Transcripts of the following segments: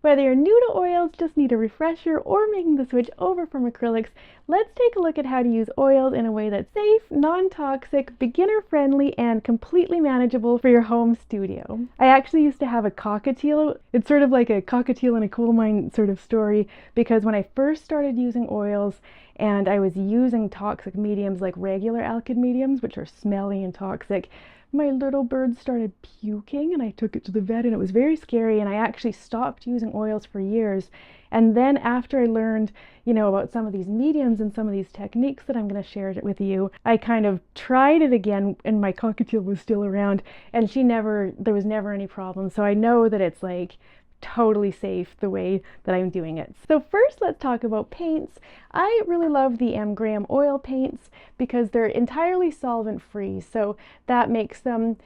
Whether you're new to oils, just need a refresher, or making the switch over from acrylics, let's take a look at how to use oils in a way that's safe, non-toxic, beginner-friendly, and completely manageable for your home studio. I actually used to have a cockatiel. It's sort of like a cockatiel in a coal mine sort of story, because when I first started using oils and I was using toxic mediums like regular alkyd mediums, which are smelly and toxic, my little bird started puking and I took it to the vet and it was very scary, and I actually stopped using oils for years. And then after I learned, about some of these mediums and some of these techniques that I'm going to share with you, I kind of tried it again, and my cockatiel was still around, and there was never any problem. So I know that it's like totally safe the way that I'm doing it. So first, let's talk about paints. I really love the M. Graham oil paints because they're entirely solvent free, so that makes them,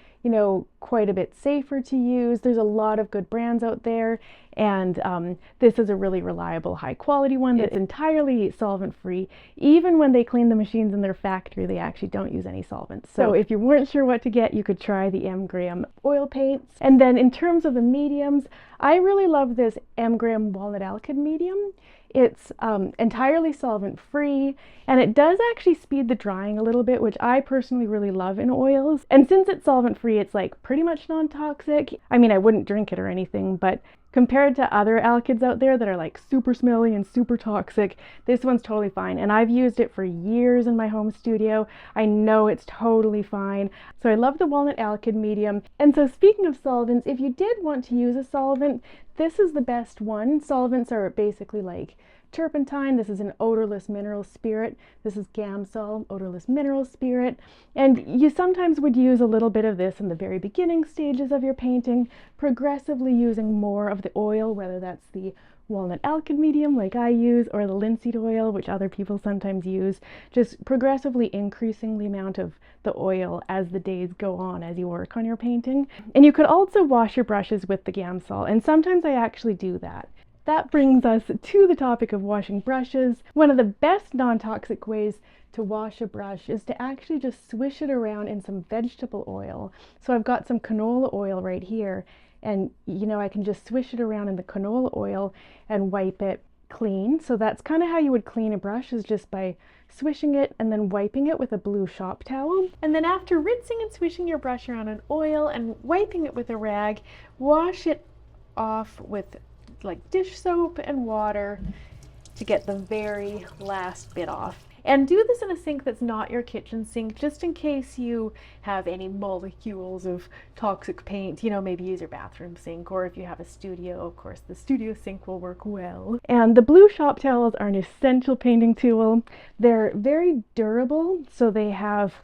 quite a bit safer to use. There's a lot of good brands out there, and this is a really reliable, high quality one that's entirely solvent free. Even when they clean the machines in their factory, they actually don't use any solvents. So if you weren't sure what to get, you could try the M. Graham oil paints. And then in terms of the mediums, I really love this M. Graham walnut alkyd medium. It's entirely solvent free, and it does actually speed the drying a little bit, which I personally really love in oils. And since it's solvent free, it's like pretty much non-toxic. I mean, I wouldn't drink it or anything, but compared to other alkyds out there that are like super smelly and super toxic, this one's totally fine. And I've used it for years in my home studio. I know it's totally fine. So I love the walnut alkyd medium. And so speaking of solvents, if you did want to use a solvent, this is the best one. Solvents are basically like turpentine. This is an odorless mineral spirit. This is Gamsol, odorless mineral spirit. And you sometimes would use a little bit of this in the very beginning stages of your painting, progressively using more of the oil, whether that's the walnut alkyd medium like I use, or the linseed oil, which other people sometimes use, just progressively increasing the amount of the oil as the days go on as you work on your painting. And you could also wash your brushes with the Gamsol, and sometimes I actually do that. That brings us to the topic of washing brushes. One of the best non-toxic ways to wash a brush is to actually just swish it around in some vegetable oil. So I've got some canola oil right here, and I can just swish it around in the canola oil and wipe it clean. So that's kind of how you would clean a brush, is just by swishing it and then wiping it with a blue shop towel. And then after rinsing and swishing your brush around in oil and wiping it with a rag, wash it off with like dish soap and water to get the very last bit off. And do this in a sink that's not your kitchen sink, just in case you have any molecules of toxic paint. Maybe use your bathroom sink, or if you have a studio, of course, the studio sink will work well. And the blue shop towels are an essential painting tool. They're very durable, so they have,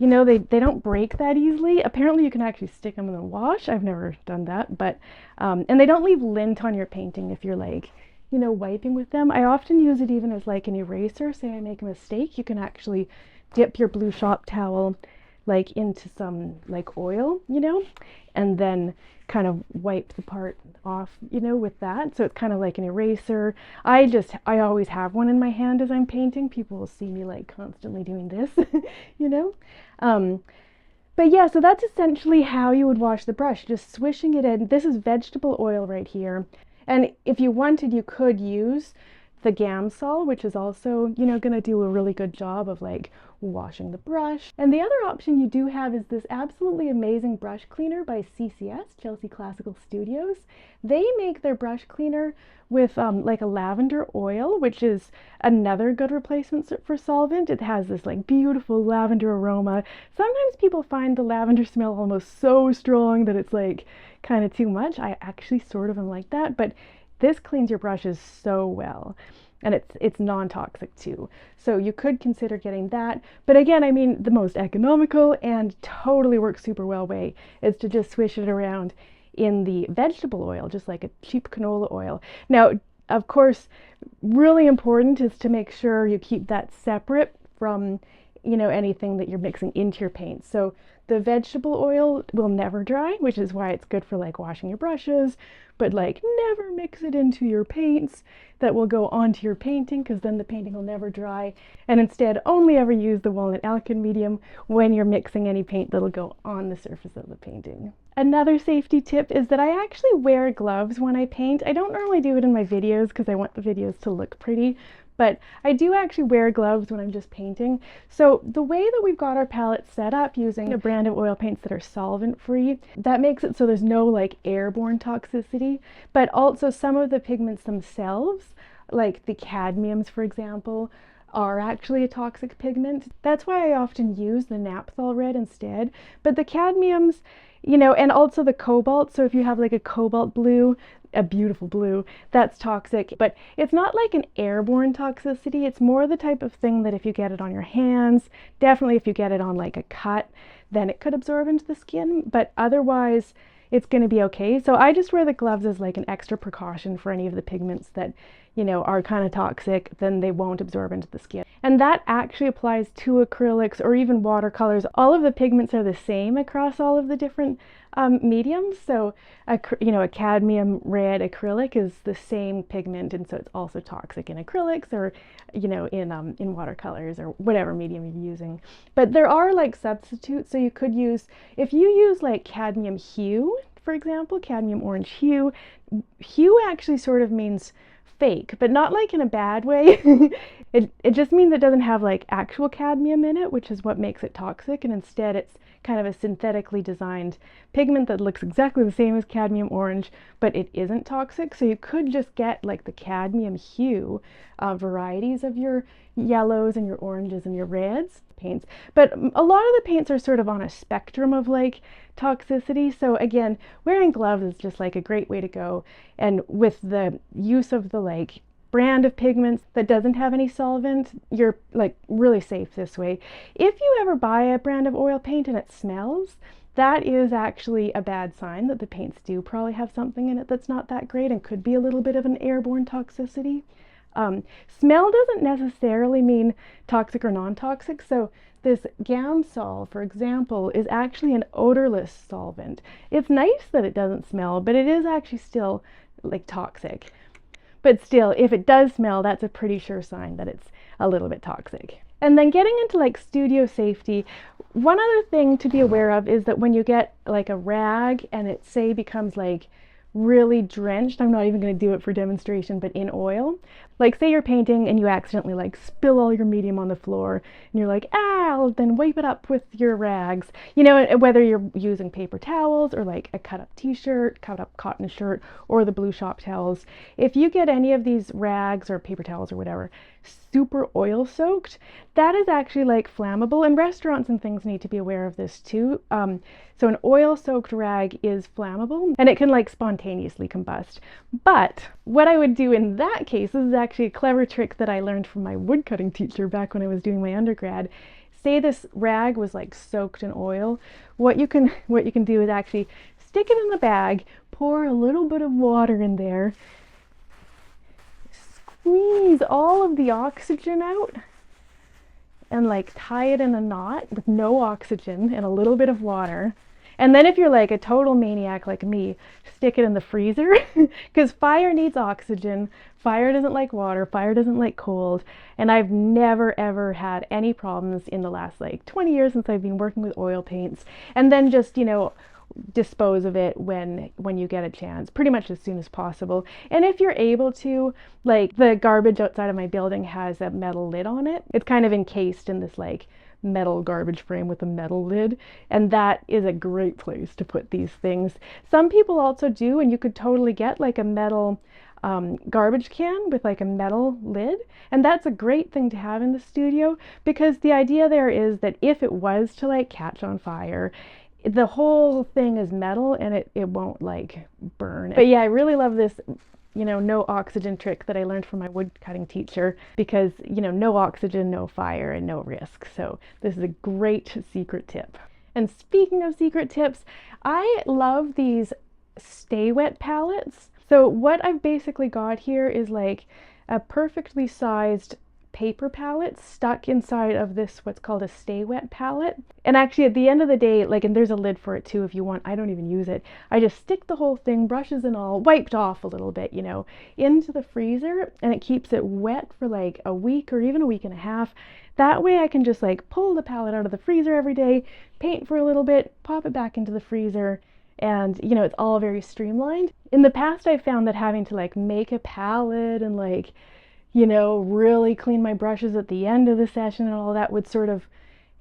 they don't break that easily. Apparently you can actually stick them in the wash. I've never done that, but, and they don't leave lint on your painting if you're like, wiping with them. I often use it even as like an eraser. Say I make a mistake, you can actually dip your blue shop towel like into some like oil, and then kind of wipe the part off, with that. So it's kind of like an eraser. I always have one in my hand as I'm painting. People will see me like constantly doing this, But yeah, so that's essentially how you would wash the brush, just swishing it in. This is vegetable oil right here. And if you wanted, you could use the Gamsol, which is also, going to do a really good job of like washing the brush. And the other option you do have is this absolutely amazing brush cleaner by CCS, Chelsea Classical Studios. They make their brush cleaner with like a lavender oil, which is another good replacement for solvent. It has this like beautiful lavender aroma. Sometimes people find the lavender smell almost so strong that it's like kind of too much. I actually sort of am like that, but this cleans your brushes so well, and it's non-toxic too. So you could consider getting that. But again, I mean, the most economical and totally works super well way is to just swish it around in the vegetable oil, just like a cheap canola oil. Now, of course, really important is to make sure you keep that separate from, anything that you're mixing into your paint. So the vegetable oil will never dry, which is why it's good for like washing your brushes, but like never mix it into your paints that will go onto your painting, because then the painting will never dry. And instead only ever use the walnut alkyd medium when you're mixing any paint that'll go on the surface of the painting. Another safety tip is that I actually wear gloves when I paint. I don't normally do it in my videos because I want the videos to look pretty, but I do actually wear gloves when I'm just painting. So the way that we've got our palette set up using a brand of oil paints that are solvent free, that makes it so there's no like airborne toxicity, but also some of the pigments themselves, like the cadmiums, for example, are actually a toxic pigment. That's why I often use the naphthol red instead. But the cadmiums, and also the cobalt. So if you have like a cobalt blue, a beautiful blue, that's toxic. But it's not like an airborne toxicity. It's more the type of thing that if you get it on your hands, definitely if you get it on like a cut, then it could absorb into the skin. But otherwise, it's going to be okay. So I just wear the gloves as like an extra precaution for any of the pigments that, are kind of toxic, then they won't absorb into the skin. And that actually applies to acrylics or even watercolors. All of the pigments are the same across all of the different mediums. So, a cadmium red acrylic is the same pigment, and so it's also toxic in acrylics or, in watercolors or whatever medium you're using. But there are like substitutes. So you could use, if you use like cadmium hue, for example, cadmium orange hue, hue actually sort of means fake, but not like in a bad way. It just means it doesn't have like actual cadmium in it, which is what makes it toxic, and instead it's kind of a synthetically designed pigment that looks exactly the same as cadmium orange, but it isn't toxic. So you could just get like the cadmium hue varieties of your yellows and your oranges and your reds paints. But a lot of the paints are sort of on a spectrum of like toxicity. So again, wearing gloves is just like a great way to go. And with the use of the like brand of pigments that doesn't have any solvent, you're like really safe this way. If you ever buy a brand of oil paint and it smells, that is actually a bad sign that the paints do probably have something in it that's not that great and could be a little bit of an airborne toxicity. Smell doesn't necessarily mean toxic or non-toxic. So this Gamsol, for example, is actually an odorless solvent. It's nice that it doesn't smell, but it is actually still like toxic. But still, if it does smell, that's a pretty sure sign that it's a little bit toxic. And then getting into like studio safety, one other thing to be aware of is that when you get like a rag and it say becomes like really drenched, I'm not even going to do it for demonstration, but in oil, like say you're painting and you accidentally like spill all your medium on the floor and you're like, then wipe it up with your rags, whether you're using paper towels or like a cut up t-shirt, cut up cotton shirt, or the blue shop towels. If you get any of these rags or paper towels or whatever super oil soaked, that is actually like flammable, and restaurants and things need to be aware of this too. So an oil soaked rag is flammable and it can like spontaneously combust. But what I would do in that case, this is actually a clever trick that I learned from my woodcutting teacher back when I was doing my undergrad. Say this rag was like soaked in oil, what you can do is actually stick it in a bag, pour a little bit of water in there, squeeze all of the oxygen out, and like tie it in a knot with no oxygen and a little bit of water. And then if you're like a total maniac like me, stick it in the freezer because fire needs oxygen. Fire doesn't like water. Fire doesn't like cold. And I've never ever had any problems in the last like 20 years since I've been working with oil paints. And then just, dispose of it when you get a chance, pretty much as soon as possible. And if you're able to, like the garbage outside of my building has a metal lid on it. It's kind of encased in this like metal garbage frame with a metal lid, and that is a great place to put these things. Some people also do, and you could totally get like a metal garbage can with like a metal lid, and that's a great thing to have in the studio because the idea there is that if it was to like catch on fire, the whole thing is metal and it won't like burn. But yeah, I really love this no oxygen trick that I learned from my wood cutting teacher because no oxygen, no fire, and no risk. So this is a great secret tip. And speaking of secret tips, I love these stay wet palettes. So what I've basically got here is like a perfectly sized paper palette stuck inside of this what's called a stay wet palette. And actually at the end of the day, like, and there's a lid for it too if you want, I don't even use it, I just stick the whole thing, brushes and all, wiped off a little bit, into the freezer, and it keeps it wet for like a week or even a week and a half. That way I can just like pull the palette out of the freezer every day, paint for a little bit, pop it back into the freezer, and you know, it's all very streamlined. In the past, I found that having to like make a palette and like, you know, really clean my brushes at the end of the session and all that would sort of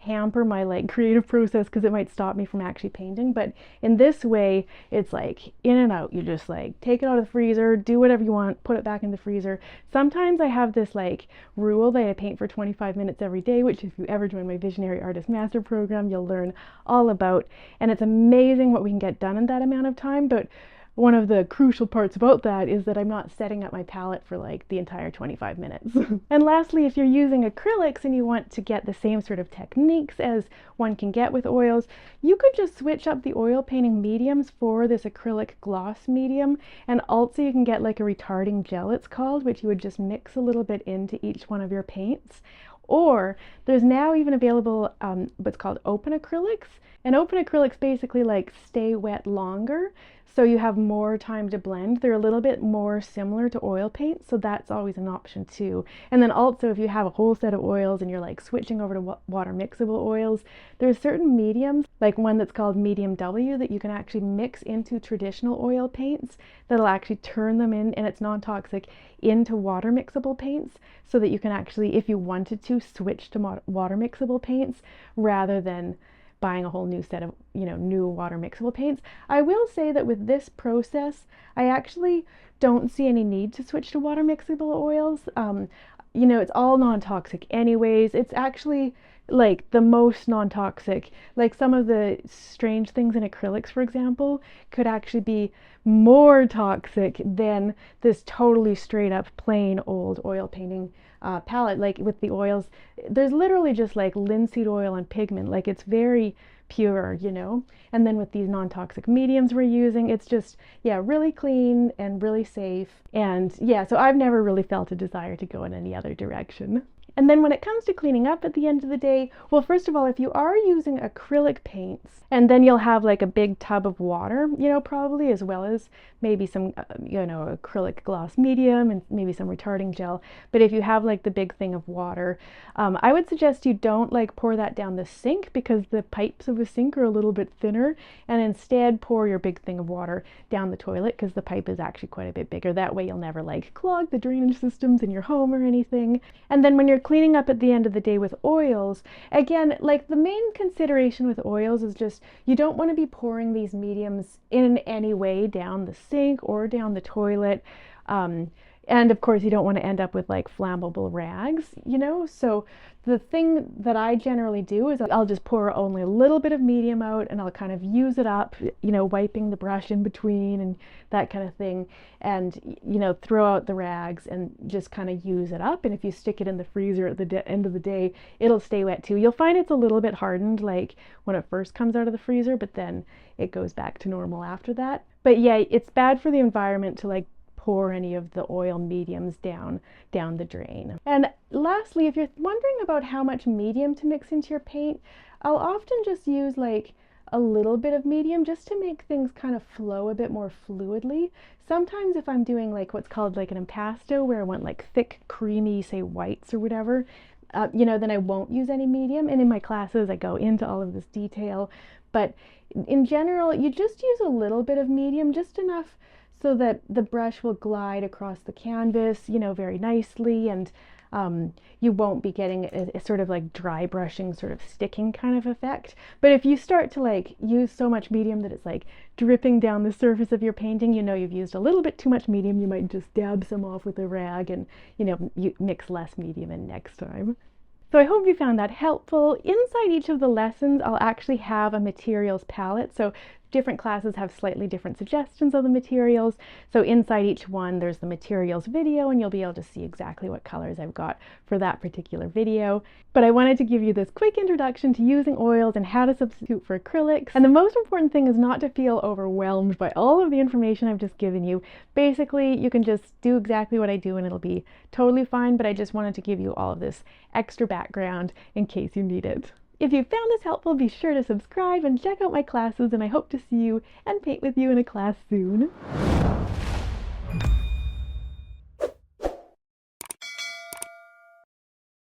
hamper my like creative process because it might stop me from actually painting. But in this way, it's like in and out. You just like take it out of the freezer, do whatever you want, put it back in the freezer. Sometimes I have this like rule that I paint for 25 minutes every day, which if you ever join my Visionary Artist Master program, you'll learn all about. And it's amazing what we can get done in that amount of time. But one of the crucial parts about that is that I'm not setting up my palette for like the entire 25 minutes. And lastly, if you're using acrylics and you want to get the same sort of techniques as one can get with oils, you could just switch up the oil painting mediums for this acrylic gloss medium. And also you can get like a retarding gel, it's called, which you would just mix a little bit into each one of your paints. Or there's now even available what's called open acrylics. And open acrylics basically like stay wet longer, so you have more time to blend. They're a little bit more similar to oil paint, so that's always an option too. And then also if you have a whole set of oils and you're like switching over to water mixable oils, there's certain mediums, like one that's called medium W, that you can actually mix into traditional oil paints that'll actually turn them in, and it's non-toxic, into water mixable paints, so that you can actually, if you wanted to, switch to water mixable paints rather than buying a whole new set of, you know, new water mixable paints. I will say that with this process, I actually don't see any need to switch to water mixable oils. You know, it's all non-toxic anyways. It's actually like the most non-toxic. Like some of the strange things in acrylics, for example, could actually be more toxic than this totally straight up plain old oil painting palette. Like with the oils, there's literally just like linseed oil and pigment. Like it's very pure, you know. And then with these non-toxic mediums we're using, it's just, yeah, really clean and really safe. And yeah, so I've never really felt a desire to go in any other direction. And then when it comes to cleaning up at the end of the day, well, first of all, if you are using acrylic paints, and then you'll have like a big tub of water, you know, probably, as well as maybe some, you know, acrylic gloss medium and maybe some retarding gel. But if you have like the big thing of water, I would suggest you don't like pour that down the sink, because the pipes of the sink are a little bit thinner, and instead pour your big thing of water down the toilet, because the pipe is actually quite a bit bigger. That way you'll never like clog the drainage systems in your home or anything. And then when you're cleaning up at the end of the day with oils, again, like the main consideration with oils is just you don't want to be pouring these mediums in any way down the sink or down the toilet. And of course, you don't want to end up with like flammable rags, you know? So the thing that I generally do is I'll just pour only a little bit of medium out, and I'll kind of use it up, you know, wiping the brush in between and that kind of thing. And, you know, throw out the rags and just kind of use it up. And if you stick it in the freezer at the end of the day, it'll stay wet too. You'll find it's a little bit hardened like when it first comes out of the freezer, but then it goes back to normal after that. But yeah, it's bad for the environment to like pour any of the oil mediums down the drain. And lastly, if you're wondering about how much medium to mix into your paint, I'll often just use like a little bit of medium just to make things kind of flow a bit more fluidly. Sometimes if I'm doing like what's called like an impasto, where I want like thick, creamy, say whites or whatever, you know, then I won't use any medium. And in my classes, I go into all of this detail. But in general, you just use a little bit of medium, just enough so that the brush will glide across the canvas, you know, very nicely, and you won't be getting a sort of like dry brushing, sort of sticking kind of effect. But if you start to like use so much medium that it's like dripping down the surface of your painting, you know you've used a little bit too much medium. You might just dab some off with a rag and, you know, you mix less medium in next time. So I hope you found that helpful. Inside each of the lessons, I'll actually have a materials palette. So different classes have slightly different suggestions of the materials. So inside each one, there's the materials video, and you'll be able to see exactly what colors I've got for that particular video. But I wanted to give you this quick introduction to using oils and how to substitute for acrylics. And the most important thing is not to feel overwhelmed by all of the information I've just given you. Basically, you can just do exactly what I do and it'll be totally fine, but I just wanted to give you all of this extra background in case you need it. If you found this helpful, be sure to subscribe and check out my classes, and I hope to see you and paint with you in a class soon.